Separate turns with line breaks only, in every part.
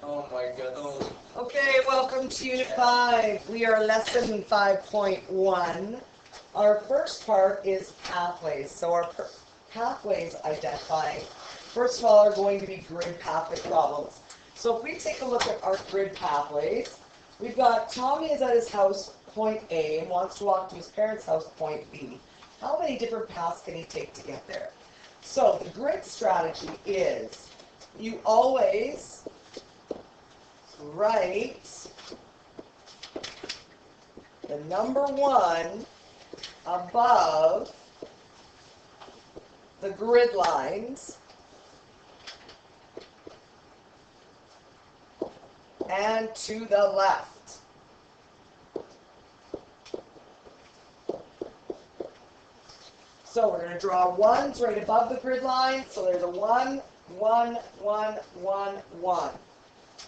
Oh my goodness.
Okay, welcome to Unit 5. We are lesson 5.1. Our first part is pathways. So our pathways identifying, first of all, are going to be grid pathway problems. So if we take a look at our grid pathways, we've got Tommy is at his house, point A, and wants to walk to his parents' house, point B. How many different paths can he take to get there? So the grid strategy is you always write the number 1 above the grid lines and to the left. So we're going to draw 1s right above the grid line. So there's a 1, 1, 1, 1, 1.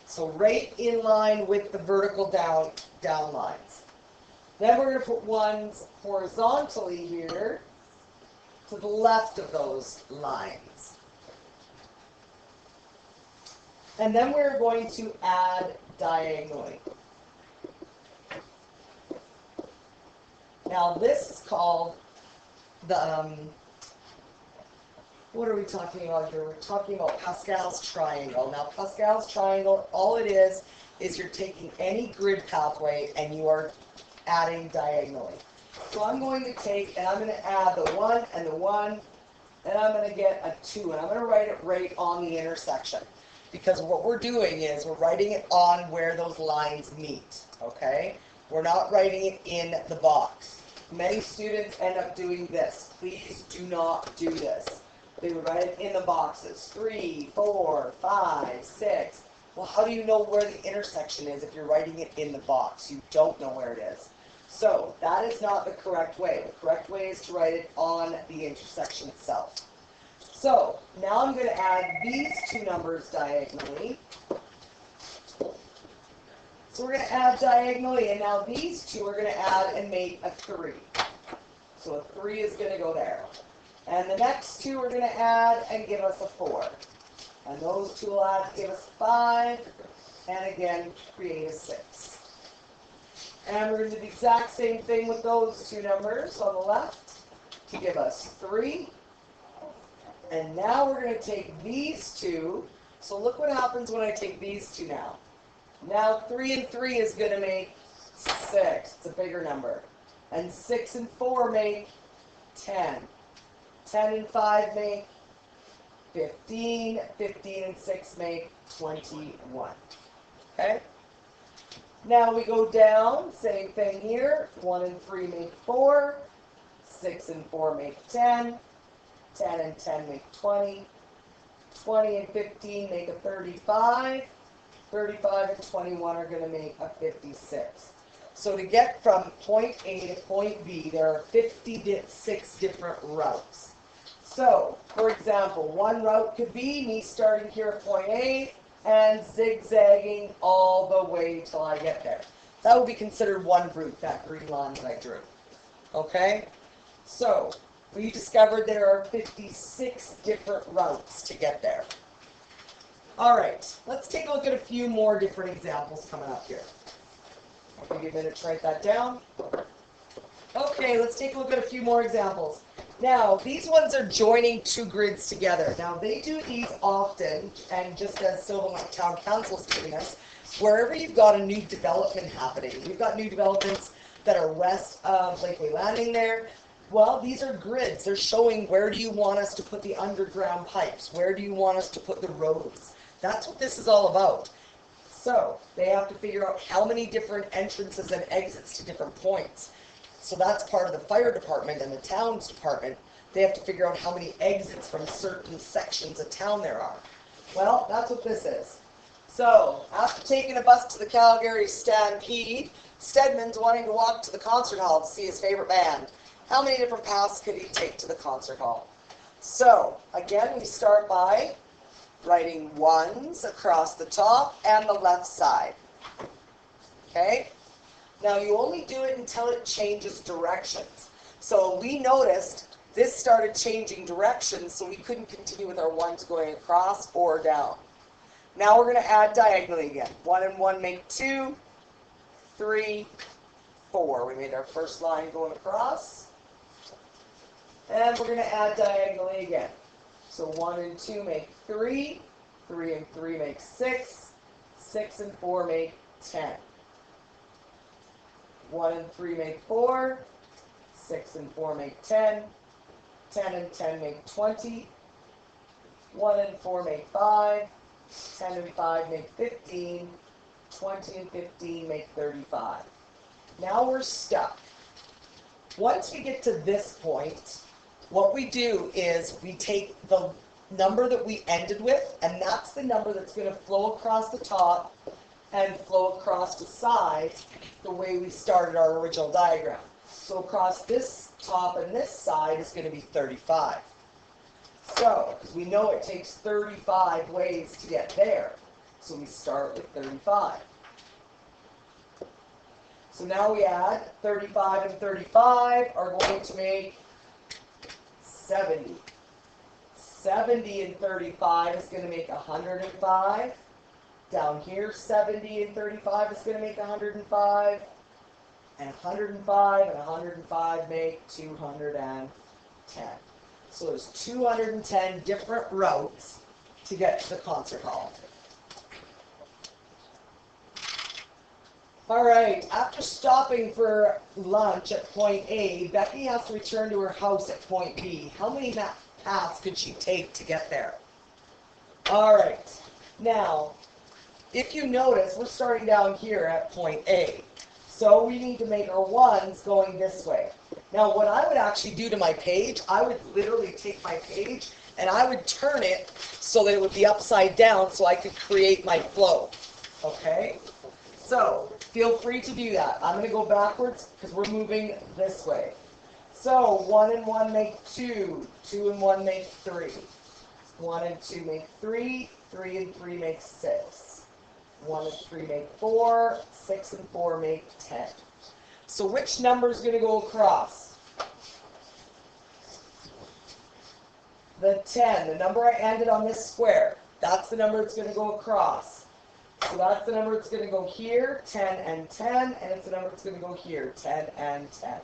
So right in line with the vertical down lines. Then we're going to put 1s horizontally here to the left of those lines. And then we're going to add diagonally. Now this is called the, what are we talking about here? We're talking about Pascal's triangle. Now Pascal's triangle, all it is you're taking any grid pathway and you are adding diagonally. So I'm going to take, and I'm going to add the 1 and the 1, and I'm going to get a 2, and I'm going to write it right on the intersection. Because what we're doing is we're writing it on where those lines meet, okay? We're not writing it in the box. Many students end up doing this. Please do not do this. They would write it in the boxes. 3, 4, 5, 6. Well, how do you know where the intersection is if you're writing it in the box? You don't know where it is. So that is not the correct way. The correct way is to write it on the intersection itself. So now I'm going to add these two numbers diagonally. So we're going to add diagonally, and now these two are going to add and make a 3. So a 3 is going to go there. And the next two are going to add and give us a 4. And those two will add to give us 5, and again, create a 6. And we're going to do the exact same thing with those two numbers on the left to give us 3. And now we're going to take these two. So look what happens when I take these two now. Now 3 and 3 is going to make 6. It's a bigger number. And 6 and 4 make 10. 10 and 5 make 15. 15 and 6 make 21. Okay? Now we go down, same thing here. 1 and 3 make 4. 6 and 4 make 10. 10 and 10 make 20. 20 and 15 make a 35. 35 and 21 are going to make a 56. So to get from point A to point B, there are 56 different routes. So, for example, one route could be me starting here at point A and zigzagging all the way till I get there. That would be considered one route, that green line that I drew. Okay? So, we discovered there are 56 different routes to get there. All right, let's take a look at a few more different examples coming up here. I'll give you a minute to write that down. Okay, let's take a look at a few more examples. Now, these ones are joining two grids together. Now, they do these often, and just as Sylvan Town Council is doing this, wherever you've got a new development happening. We've got new developments that are west of Lakeway Landing there. Well, these are grids. They're showing where do you want us to put the underground pipes? Where do you want us to put the roads? That's what this is all about. So, they have to figure out how many different entrances and exits to different points. So that's part of the fire department and the town's department. They have to figure out how many exits from certain sections of town there are. Well, that's what this is. So, after taking a bus to the Calgary Stampede, Stedman's wanting to walk to the concert hall to see his favorite band. How many different paths could he take to the concert hall? So, again, we start by writing 1s across the top and the left side. Okay? Now, you only do it until it changes directions. So we noticed this started changing directions, so we couldn't continue with our 1s going across or down. Now we're going to add diagonally again. 1 and 1 make 2, 3, 4. We made our first line going across. And we're going to add diagonally again. So 1 and 2 make 3, 3 and 3 make 6, 6 and 4 make 10. 1 and 3 make 4, 6 and 4 make 10, 10 and 10 make 20, 1 and 4 make 5, 10 and 5 make 15, 20 and 15 make 35. Now we're stuck. Once we get to this point, what we do is we take the number that we ended with, and that's the number that's going to flow across the top and flow across the sides the way we started our original diagram. So across this top and this side is going to be 35. So we know it takes 35 ways to get there. So we start with 35. So now we add 35 and 35 are going to make 70. 70 and 35 is going to make 105. Down here, 70 and 35 is going to make 105. And 105 and 105 make 210. So there's 210 different routes to get to the concert hall. All right, after stopping for lunch at point A, Becky has to return to her house at point B. How many paths could she take to get there? All right, now, if you notice, we're starting down here at point A. So we need to make our ones going this way. Now, what I would actually do to my page, I would literally take my page and I would turn it so that it would be upside down so I could create my flow. Okay? So, feel free to do that. I'm going to go backwards because we're moving this way. So, 1 and 1 make 2. 2 and 1 make 3. 1 and 2 make 3. 3 and 3 make 6. 1 and 3 make 4. 6 and 4 make 10. So which number is going to go across? The 10. The number I ended on this square. That's the number that's going to go across. So that's the number that's going to go here, 10 and 10, and it's the number that's going to go here, 10 and 10.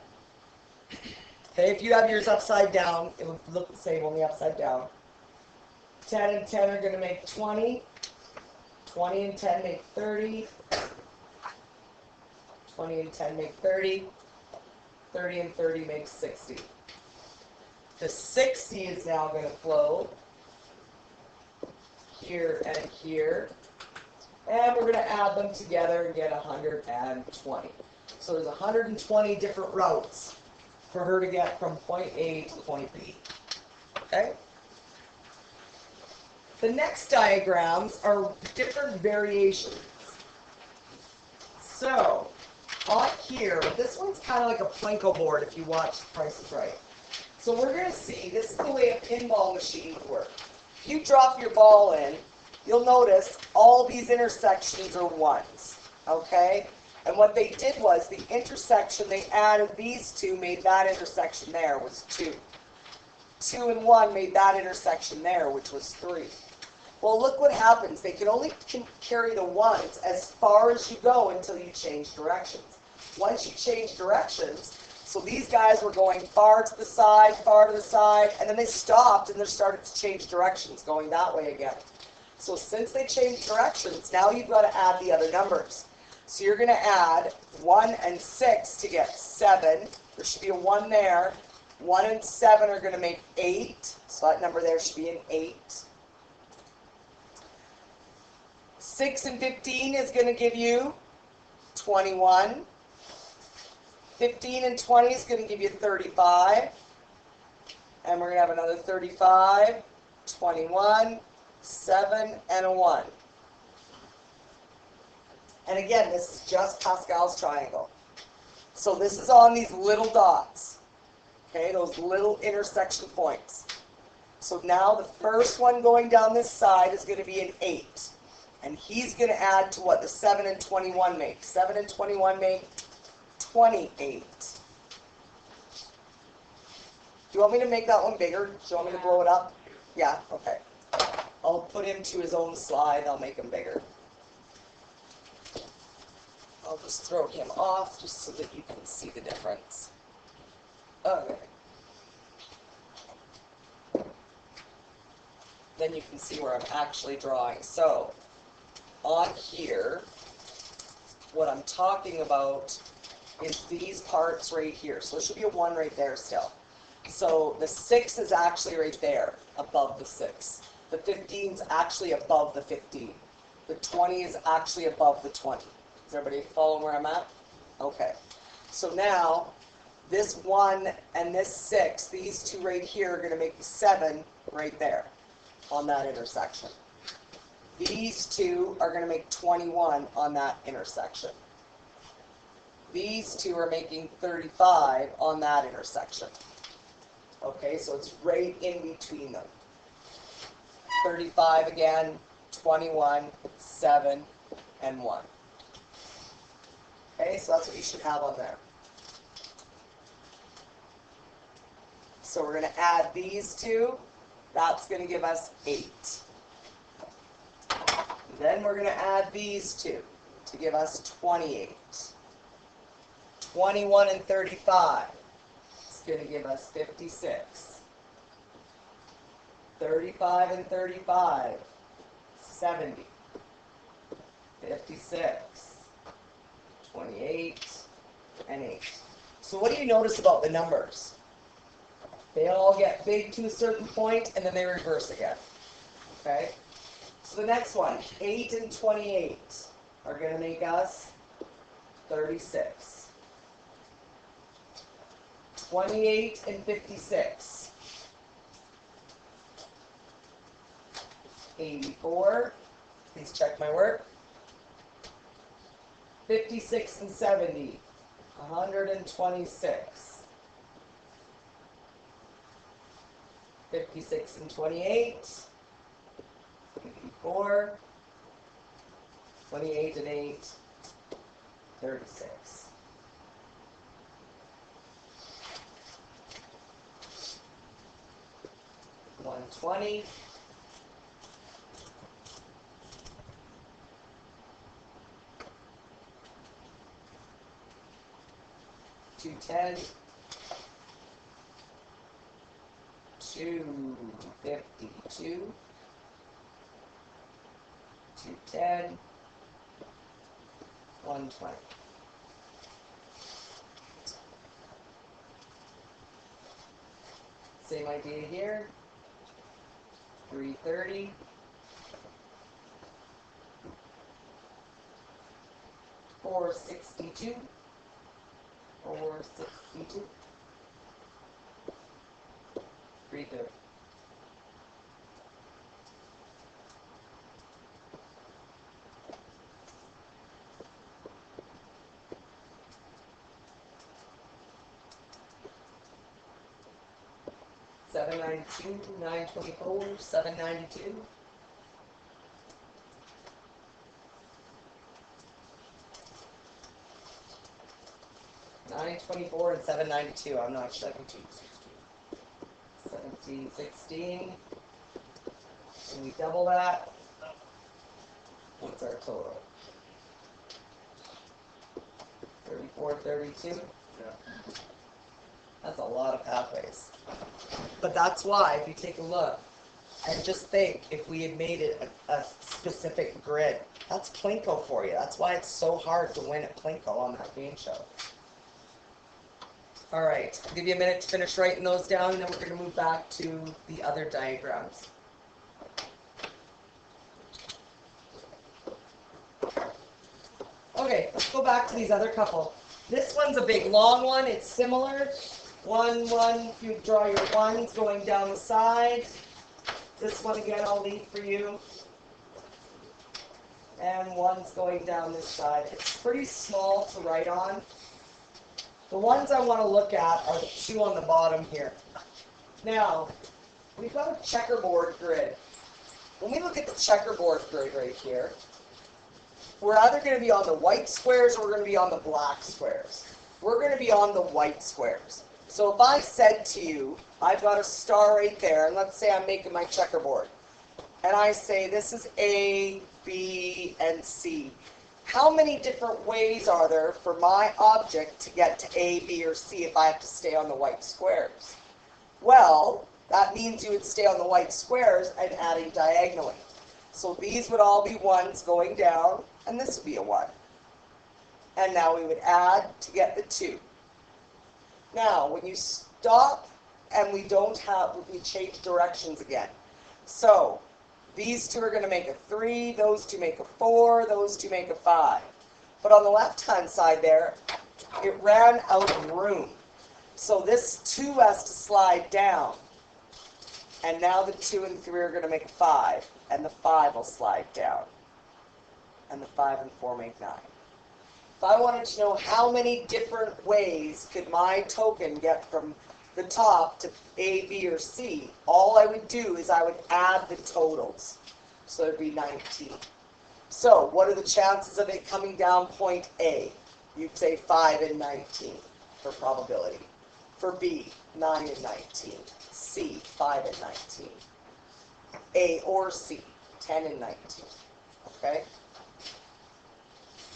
Okay, if you have yours upside down, it would look the same, only upside down. 10 and 10 are going to make 20. 20 and 10 make 30. 20 and 10 make 30. 30 and 30 make 60. The 60 is now going to flow here and here. And we're going to add them together and get 120. So there's 120 different routes for her to get from point A to point B. Okay? The next diagrams are different variations. So, on here, this one's kind of like a Plinko board if you watch The Price is Right. So we're going to see, this is the way a pinball machine works. If you drop your ball in, you'll notice all these intersections are ones, okay? And what they did was, the intersection they added these two made that intersection there was 2. 2 and 1 made that intersection there, which was 3. Well, look what happens. They can only carry the ones as far as you go until you change directions. Once you change directions, so these guys were going far to the side, and then they stopped and they started to change directions, going that way again. So since they changed directions, now you've got to add the other numbers. So you're going to add 1 and 6 to get 7. There should be a 1 there. 1 and 7 are going to make 8. So that number there should be an 8. 6 and 15 is going to give you 21. 15 and 20 is going to give you 35. And we're going to have another 35, 21, 7, and a 1. And again, this is just Pascal's triangle. So this is on these little dots. Okay, those little intersection points. So now the first one going down this side is going to be an 8. And he's going to add to what the 7 and 21 make. 7 and 21 make 28. Do you want me to make that one bigger? Do you want me to blow it up? Yeah, okay. I'll put him to his own slide. I'll make him bigger. I'll just throw him off just so that you can see the difference. Okay. Then you can see where I'm actually drawing. So, on here, what I'm talking about is these parts right here. So there should be a 1 right there still. So the 6 is actually right there, above the 6. The 15 is actually above the 15. The 20 is actually above the 20. Is everybody following where I'm at? Okay. So now, this 1 and this 6, these two right here are going to make the 7 right there on that intersection. These two are going to make 21 on that intersection. These two are making 35 on that intersection. Okay, so it's right in between them. 35 again, 21, 7, and 1. Okay, so that's what you should have on there. So we're going to add these two. That's going to give us 8. Then we're going to add these two to give us 28. 21 and 35 is going to give us 56. 35 and 35, 70. 56. 28 and 8. So what do you notice about the numbers? They all get big to a certain point and then they reverse again. Okay? So the next one, 8 and 28 are going to make us 36. 28 and 56. 84. Please check my work. 56 and 70. 126. 56 and 28. 84. 28 and 8. 36. $120. 210. 252. 210. 120. Same idea here. 330. 462. 462. 330. $792, $924, $792. $924 and $792. I'm not sure. 1716. Can we double that? What's our total? 3432. Yeah. That's a lot of pathways. But that's why, if you take a look, and just think, if we had made it a specific grid, that's Plinko for you. That's why it's so hard to win at Plinko on that game show. All right, I'll give you a minute to finish writing those down, and then we're going to move back to the other diagrams. Okay, let's go back to these other couple. This one's a big long one. It's similar. One, you draw your ones going down the side. This one again I'll leave for you. And one's going down this side. It's pretty small to write on. The ones I want to look at are the two on the bottom here. Now, we've got a checkerboard grid. When we look at the checkerboard grid right here, we're either going to be on the white squares or we're going to be on the black squares. We're going to be on the white squares. So if I said to you, I've got a star right there, and let's say I'm making my checkerboard. and I say this is A, B, and C. How many different ways are there for my object to get to A, B, or C if I have to stay on the white squares? Well, that means you would stay on the white squares and adding diagonally. So these would all be 1s going down, and this would be a 1. And now we would add to get the 2. Now, when you stop and we change directions again. So, these 2 are going to make a 3, those 2 make a 4, those 2 make a 5. But on the left-hand side there, it ran out of room. So this 2 has to slide down. And now the 2 and 3 are going to make a 5. And the 5 will slide down. And the 5 and 4 make 9. If I wanted to know how many different ways could my token get from the top to A, B, or C, all I would do is I would add the totals. So it would be 19. So what are the chances of it coming down point A? You'd say 5 and 19 for probability. For B, 9 and 19. C, 5 and 19. A or C, 10 and 19. Okay?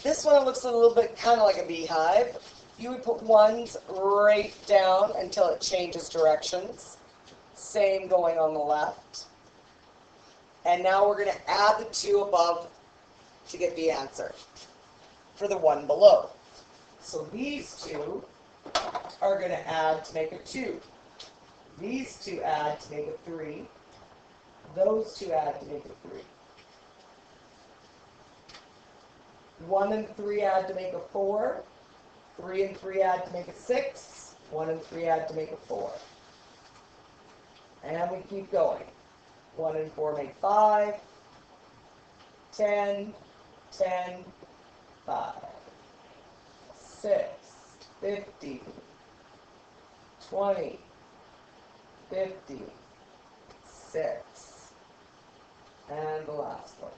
This one looks a little bit kind of like a beehive. You would put 1s right down until it changes directions. Same going on the left. And now we're going to add the 2 above to get the answer for the 1 below. So these 2 are going to add to make a 2. These 2 add to make a 3. Those 2 add to make a 3. 1 and 3 add to make a 4. 3 and 3 add to make a 6. 1 and 3 add to make a 4. And we keep going. 1 and 4 make 5. 10, 10, 5. 6, 50, 20, 50, 6. And the last one.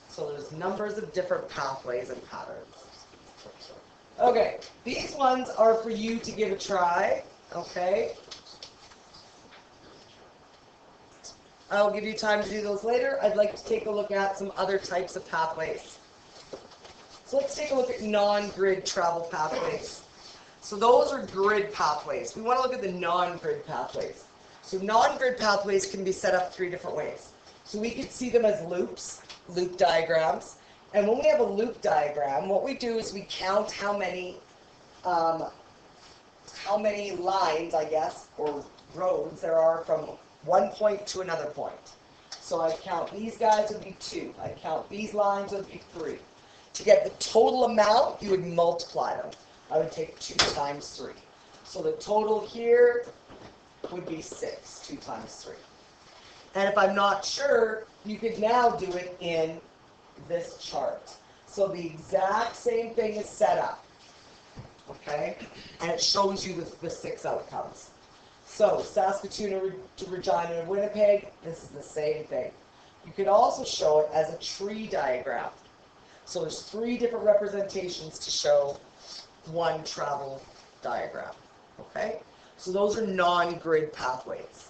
So there's numbers of different pathways and patterns. Okay, these ones are for you to give a try, okay? I'll give you time to do those later. I'd like to take a look at some other types of pathways. So let's take a look at non-grid travel pathways. So those are grid pathways. We want to look at the non-grid pathways. So non-grid pathways can be set up 3 different ways. So we could see them as loops, loop diagrams. And when we have a loop diagram, what we do is we count how many lines, I guess, or roads there are from one point to another point. So I count these guys would be 2. I count these lines would be 3. To get the total amount, you would multiply them. I would take 2 times 3. So the total here would be 6, 2 times 3. And if I'm not sure, you could now do it in this chart. So the exact same thing is set up. Okay? And it shows you the 6 outcomes. So Saskatoon to Regina and Winnipeg, this is the same thing. You could also show it as a tree diagram. So there's 3 different representations to show one travel diagram. Okay? So those are non-grid pathways.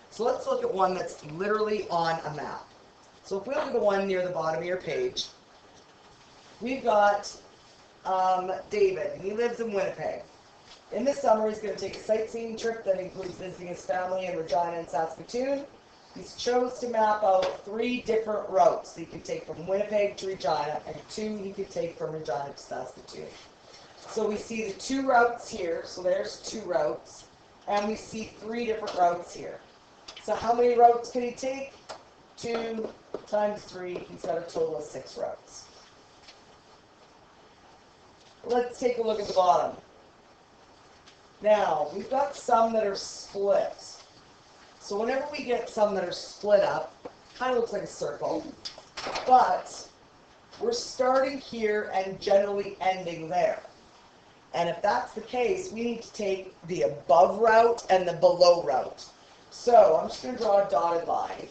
So let's look at one that's literally on a map. So if we look at the one near the bottom of your page, we've got David, and he lives in Winnipeg. In the summer, he's going to take a sightseeing trip that includes visiting his family in Regina and Saskatoon. He's chose to map out 3 different routes that he could take from Winnipeg to Regina, and 2 he could take from Regina to Saskatoon. So we see the 2 routes here, so there's 2 routes, and we see 3 different routes here. So how many routes can he take? 2 times 3, he's got a total of 6 routes. Let's take a look at the bottom. Now, we've got some that are split. So whenever we get some that are split up, kind of looks like a circle, but we're starting here and generally ending there. And if that's the case, we need to take the above route and the below route. So I'm just going to draw a dotted line.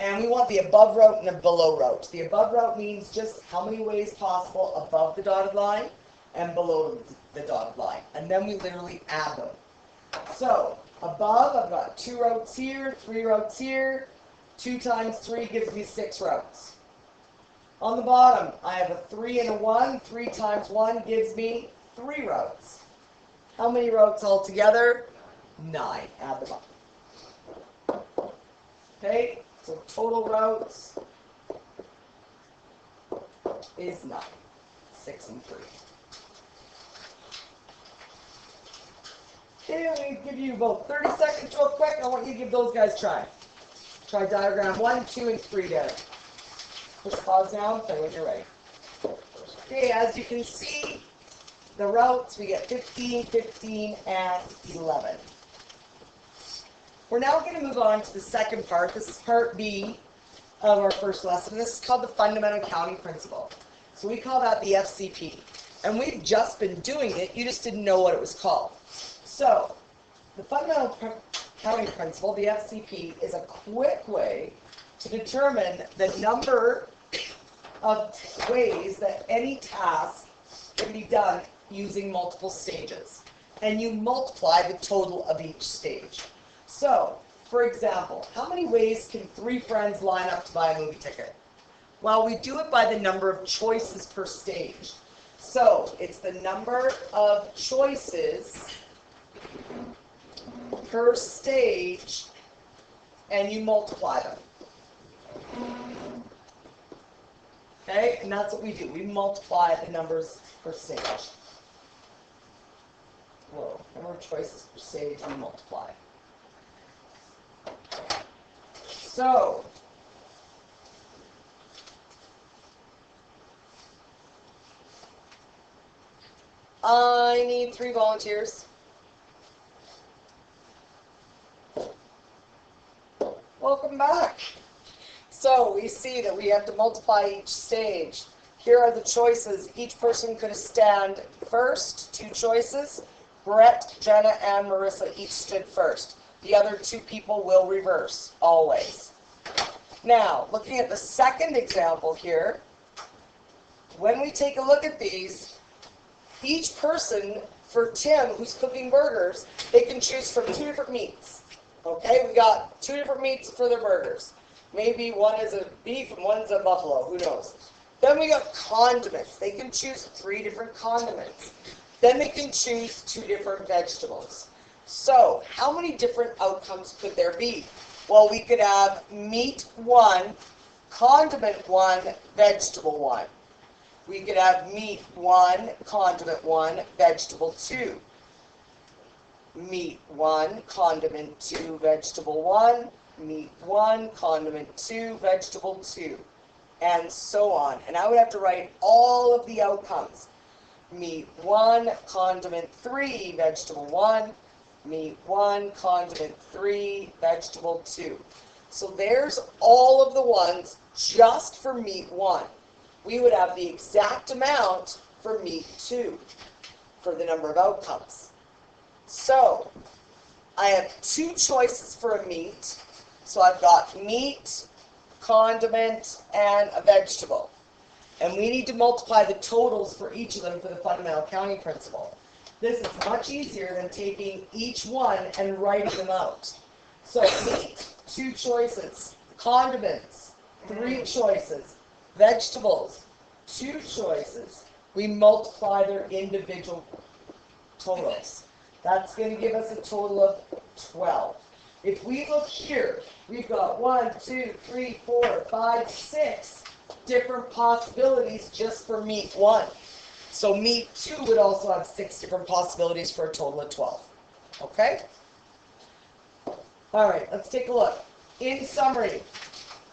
And we want the above route and the below route. The above route means just how many ways possible above the dotted line and below the dotted line. And then we literally add them. So, above, I've got 2 routes here, 3 routes here. 2 times 3 gives me 6 routes. On the bottom, I have a 3 and a 1. 3 times 1 gives me 3 routes. How many routes altogether? 9. Add them up. Okay, so total routes is 9. 6 and 3. Okay, I'm going to give you about 30 seconds real quick. I want you to give those guys a try. Try diagram 1, 2, and 3 there. Push pause now and play when you're ready. Okay, as you can see, the routes, we get 15, 15, and 11. We're now going to move on to the second part. This is part B of our first lesson. This is called the fundamental counting principle. So we call that the FCP. And we've just been doing it, you just didn't know what it was called. So, the fundamental counting principle, the FCP, is a quick way to determine the number of ways that any task can be done using multiple stages. And you multiply the total of each stage. So, for example, how many ways can 3 friends line up to buy a movie ticket? Well, we do it by the number of choices per stage. So, it's the number of choices per stage, and you multiply them. Okay, and that's what we do. We multiply the numbers per stage. Whoa, number of choices per stage, we multiply. So, I need 3 volunteers. Welcome back. So we see that we have to multiply each stage. Here are the choices. Each person could stand first. 2 choices. Brett, Jenna, and Marissa each stood first. The other 2 people will reverse, always. Now, looking at the second example here, when we take a look at these, each person, for Tim, who's cooking burgers, they can choose from 2 different meats. Okay, we got 2 different meats for their burgers. Maybe one is a beef and one's a buffalo, who knows. Then we got condiments. They can choose 3 different condiments. Then they can choose 2 different vegetables. So, how many different outcomes could there be? Well, we could have meat 1, condiment 1, vegetable 1. We could have meat 1, condiment 1, vegetable 2. Meat 1, condiment 2, vegetable 1. Meat 1, condiment 2, vegetable 2. And so on. And I would have to write all of the outcomes. Meat 1, condiment 3, vegetable 1. Meat 1, condiment 3, vegetable 2. So there's all of the ones just for meat 1. We would have the exact amount for meat 2 for the number of outcomes. So I have 2 choices for a meat. So I've got meat, condiment, and a vegetable. And we need to multiply the totals for each of them for the fundamental counting principle. This is much easier than taking each one and writing them out. So meat, 2 choices. Condiments, 3 choices. Vegetables, 2 choices. We multiply their individual totals. That's going to give us a total of 12. If we look here, we've got 1, 2, 3, 4, 5, 6 different possibilities just for meat 1. So meat 2 would also have 6 different possibilities for a total of 12. Okay? All right, let's take a look. In summary,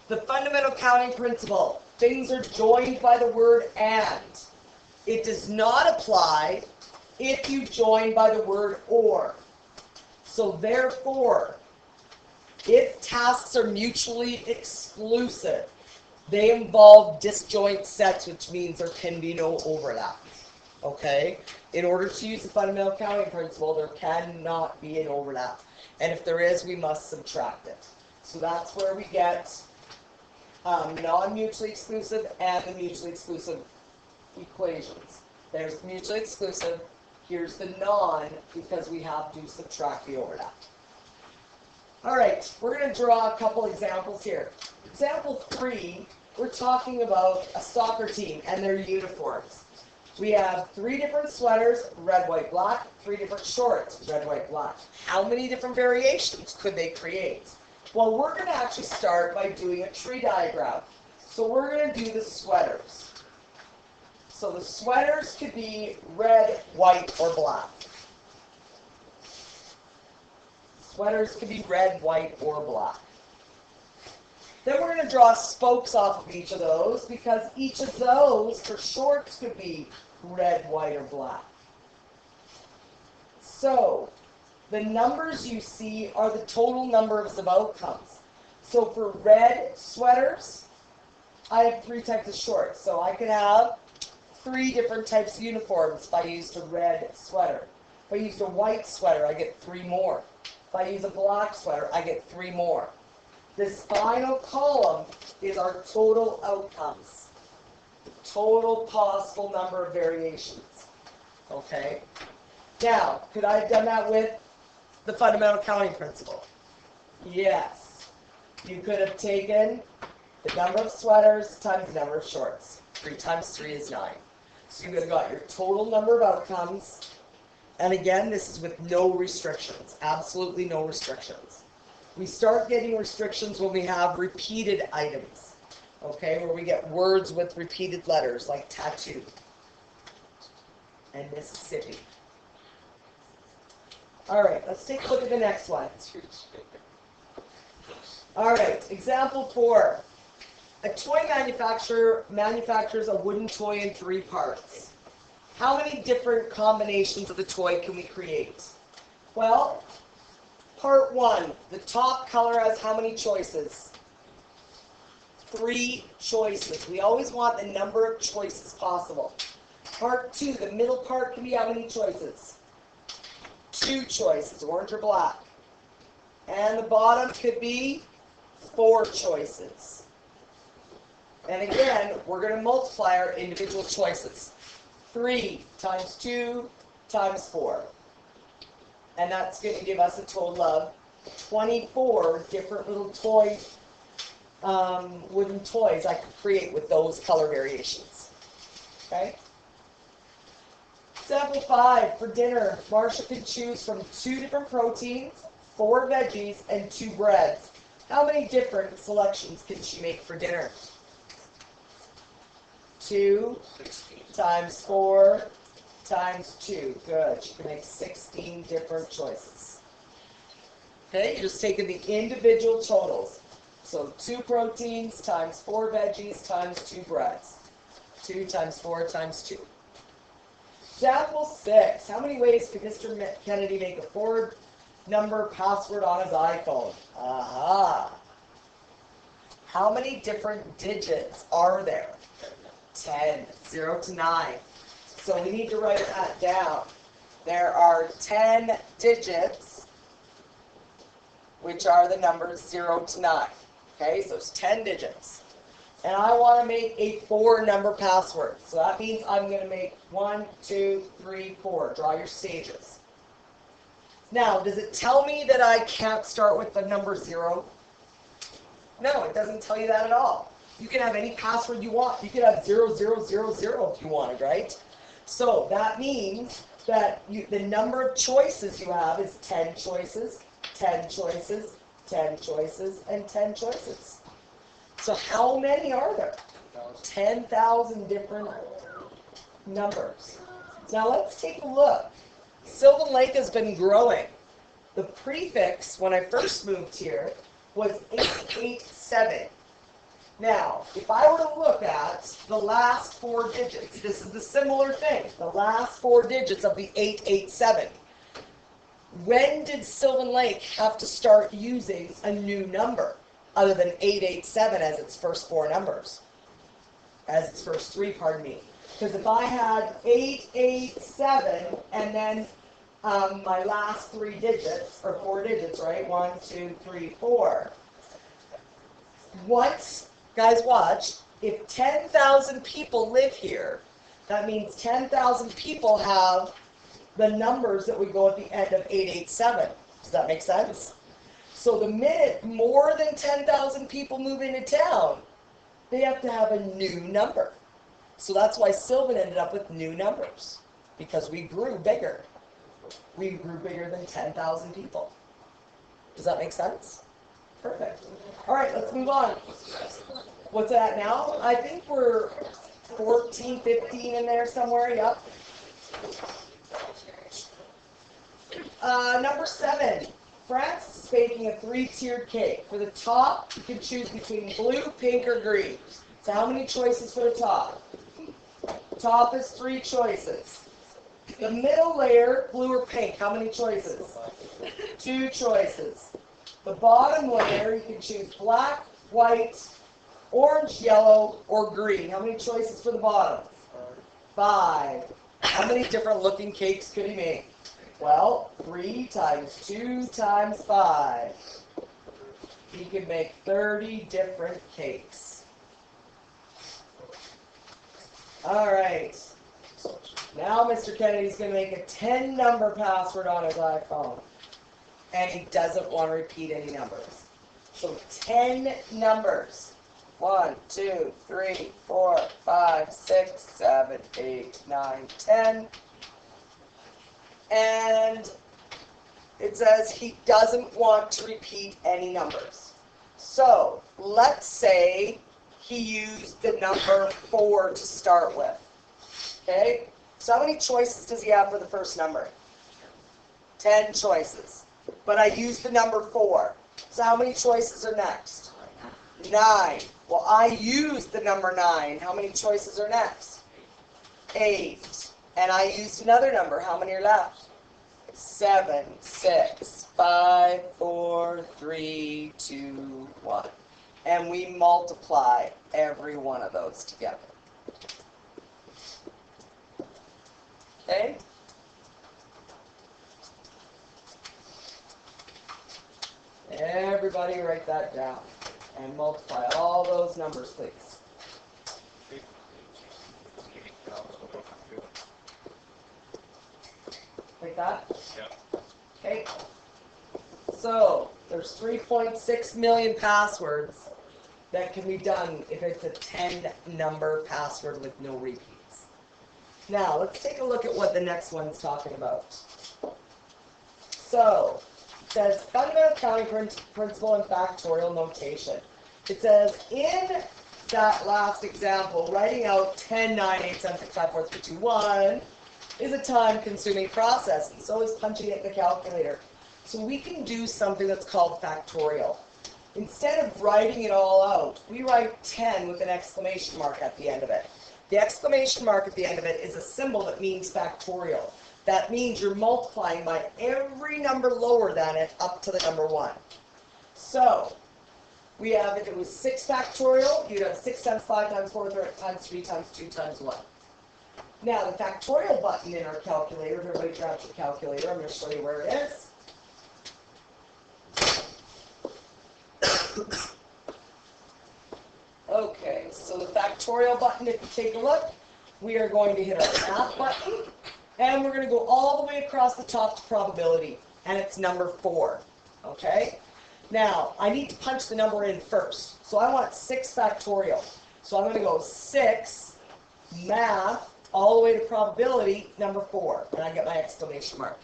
the fundamental counting principle, things are joined by the word and. It does not apply if you join by the word or. So therefore, if tasks are mutually exclusive, they involve disjoint sets, which means there can be no overlap. Okay? In order to use the fundamental counting principle, there cannot be an overlap. And if there is, we must subtract it. So that's where we get non-mutually exclusive and the mutually exclusive equations. There's mutually exclusive. Here's the non, because we have to subtract the overlap. All right, we're going to draw a couple examples here. Example 3, we're talking about a soccer team and their uniforms. We have 3 different sweaters, red, white, black, 3 different shorts, red, white, black. How many different variations could they create? Well, we're going to actually start by doing a tree diagram. So we're going to do the sweaters. So the sweaters could be red, white, or black. Sweaters could be red, white, or black. Then we're going to draw spokes off of each of those, because each of those for shorts could be red, white, or black. So the numbers you see are the total numbers of outcomes. So for red sweaters, I have 3 types of shorts. So I could have 3 different types of uniforms if I used a red sweater. If I used a white sweater, I get 3 more. If I use a black sweater, I get 3 more. This final column is our total outcomes. The total possible number of variations. Okay? Now, could I have done that with the fundamental counting principle? Yes. You could have taken the number of sweaters times the number of shorts. 3 times 3 is 9. So you would have got your total number of outcomes. And again, this is with no restrictions. Absolutely no restrictions. We start getting restrictions when we have repeated items. Okay, where we get words with repeated letters, like tattoo and Mississippi. All right, let's take a look at the next one. All right, example 4. A toy manufacturer manufactures a wooden toy in 3 parts. How many different combinations of the toy can we create? Well, part 1, the top color has how many choices? 3 choices. We always want the number of choices possible. Part 2, the middle part can be how many choices? 2 choices, orange or black. And the bottom could be 4 choices. And again, we're going to multiply our individual choices. 3 times 2 times 4. And that's going to give us a total of 24 different little toy, wooden toys I could create with those color variations. Okay? Example 5, for dinner, Marsha could choose from 2 different proteins, 4 veggies, and 2 breads. How many different selections can she make for dinner? 2 times 4 times 2. Good. She can make 16 different choices. Okay, you're just taking the individual totals. So 2 proteins times 4 veggies times 2 breads. 2 times 4 times 2. Example 6. How many ways could Mr. Kennedy make a 4-number password on his iPhone? Aha. How many different digits are there? 10. 0 to 9. So we need to write that down. There are 10 digits, which are the numbers 0 to 9. Okay, so it's 10 digits. And I want to make a 4-number password. So that means I'm going to make 1, 2, 3, 4. Draw your stages. Now, does it tell me that I can't start with the number 0? No, it doesn't tell you that at all. You can have any password you want. You could have 0000 if you wanted, right? So that means that the number of choices you have is 10 choices, 10 choices, 10 choices, and 10 choices. So how many are there? 10,000 different numbers. Now let's take a look. Sylvan Lake has been growing. The prefix, when I first moved here, was 887. Now, if I were to look at the last 4 digits, this is the similar thing, the last 4 digits of the 887. When did Sylvan Lake have to start using a new number other than 887 as its first 4 numbers? As its first 3, pardon me. Because if I had 887 and then my last 3 digits, or 4 digits, right? 1, 2, 3, 4. Once Guys, watch. If 10,000 people live here, that means 10,000 people have the numbers that would go at the end of 887. Does that make sense? So the minute more than 10,000 people move into town, they have to have a new number. So that's why Sylvan ended up with new numbers, because we grew bigger. We grew bigger than 10,000 people. Does that make sense? Perfect. All right, let's move on. What's that now? I think we're 14, 15 in there somewhere. Yep. Number 7. Francis is baking a 3-tiered cake. For the top, you can choose between blue, pink, or green. So how many choices for the top? Top is 3 choices. The middle layer, blue or pink, how many choices? 2 choices. The bottom layer, you can choose black, white, orange, yellow, or green. How many choices for the bottom? 5. How many different looking cakes could he make? Well, 3 times 2 times 5. He could make 30 different cakes. All right. Now Mr. Kennedy's going to make a 10-number password on his iPhone. And he doesn't want to repeat any numbers. So 10 numbers. 1, 2, 3, 4, 5, 6, 7, 8, 9, 10. And it says he doesn't want to repeat any numbers. So let's say he used the number 4 to start with. Okay? So how many choices does he have for the first number? 10 choices. But I used the number 4. So how many choices are next? 9. Well, I used the number 9. How many choices are next? 8. And I used another number. How many are left? 7, 6, 5, 4, 3, 2, 1. And we multiply every one of those together. Okay? Everybody write that down. And multiply all those numbers, please. Like that?
Yeah.
Okay. So, there's 3.6 million passwords that can be done if it's a 10-number password with no repeats. Now, let's take a look at what the next one's talking about. So, it says fundamental counting principle and factorial notation. It says in that last example, writing out 10, 9, 8, 7, 6, 5, 4, 3, 2, 1 is a time-consuming process, and so is punching it in the calculator. So we can do something that's called factorial. Instead of writing it all out, we write 10 with an exclamation mark at the end of it. The exclamation mark at the end of it is a symbol that means factorial. That means you're multiplying by every number lower than it up to the number 1. So, we have, if it was 6 factorial, you'd have 6 times 5 times 4 times 3 times 2 times 1. Now, the factorial button in our calculator, if everybody grabs your calculator, I'm going to show you where it is. Okay, so the factorial button, if you take a look, we are going to hit our math button, and we're going to go all the way across the top to probability, and it's number 4. Okay? Now, I need to punch the number in first. So I want 6 factorial. So I'm going to go 6, math, all the way to probability, number 4. And I get my exclamation mark.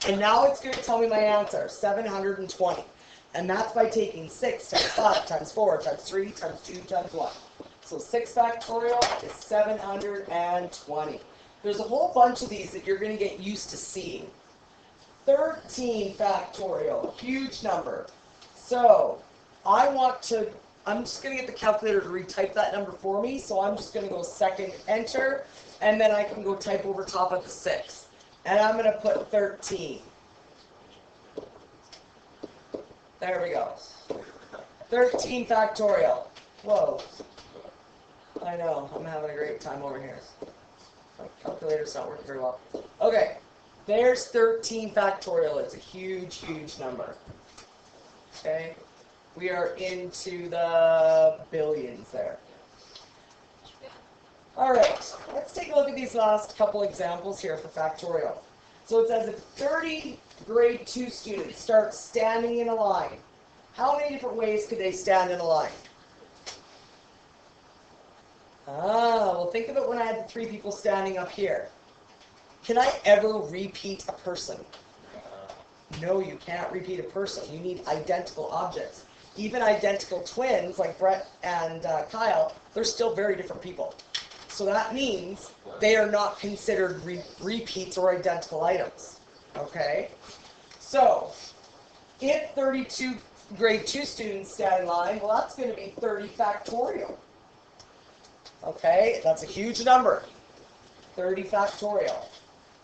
And now it's going to tell me my answer, 720. And that's by taking 6 times 5 times 4 times 3 times 2 times 1. So 6 factorial is 720. There's a whole bunch of these that you're going to get used to seeing. 13 factorial, huge number. So I'm just going to get the calculator to retype that number for me. So I'm just going to go second enter, and then I can go type over top of the 6. And I'm going to put 13. There we go. 13 factorial. Whoa. I know, I'm having a great time over here. My calculator's not working very well. Okay, there's 13 factorial. It's a huge, huge number. Okay, We are into the billions there. All right, let's take a look at these last couple examples here for factorial. So it says if 30 grade 2 students start standing in a line, how many different ways could they stand in a line? Well, think of it when I had the 3 people standing up here. Can I ever repeat a person? No, you can't repeat a person. You need identical objects. Even identical twins, like Brett and Kyle, they're still very different people. So that means they are not considered repeats or identical items. Okay? So, if 32 grade 2 students stand in line, well, that's going to be 30 factorial. Okay? That's a huge number. 30 factorial.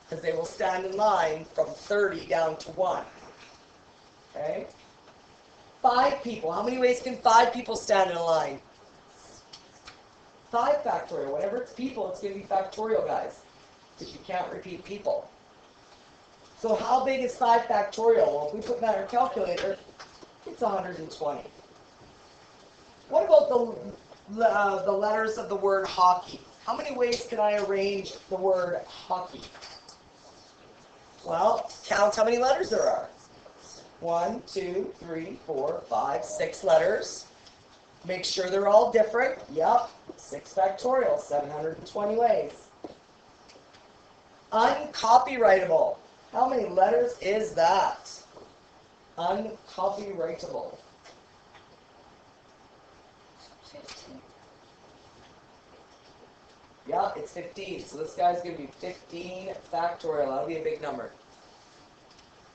Because they will stand in line from 30 down to 1. Okay? 5 people. How many ways can 5 people stand in a line? 5 factorial. Whenever it's people, it's going to be factorial, guys. Because you can't repeat people. So how big is 5 factorial? Well, if we put that in our calculator, it's 120. What about the letters of the word hockey? How many ways can I arrange the word hockey? Well, count how many letters there are. 1, 2, 3, 4, 5, 6 letters. Make sure they're all different. Yep, 6 factorial, 720 ways. Uncopyrightable. How many letters is that? Uncopyrightable.
15.
Yeah, it's 15. So this guy's going to be 15 factorial. That'll be a big number.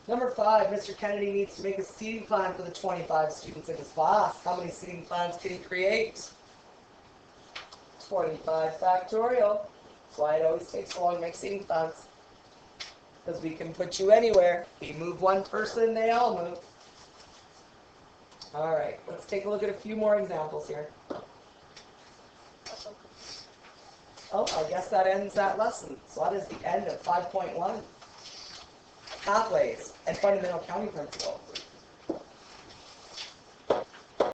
Number 5, Mr. Kennedy needs to make a seating plan for the 25 students in his class. How many seating plans can he create? 25 factorial. That's why it always takes so long to make seating plans. Because we can put you anywhere. You move one person, they all move. All right, let's take a look at a few more examples here. Oh, I guess that ends that lesson. So that is the end of 5.1. Pathways and fundamental counting principles.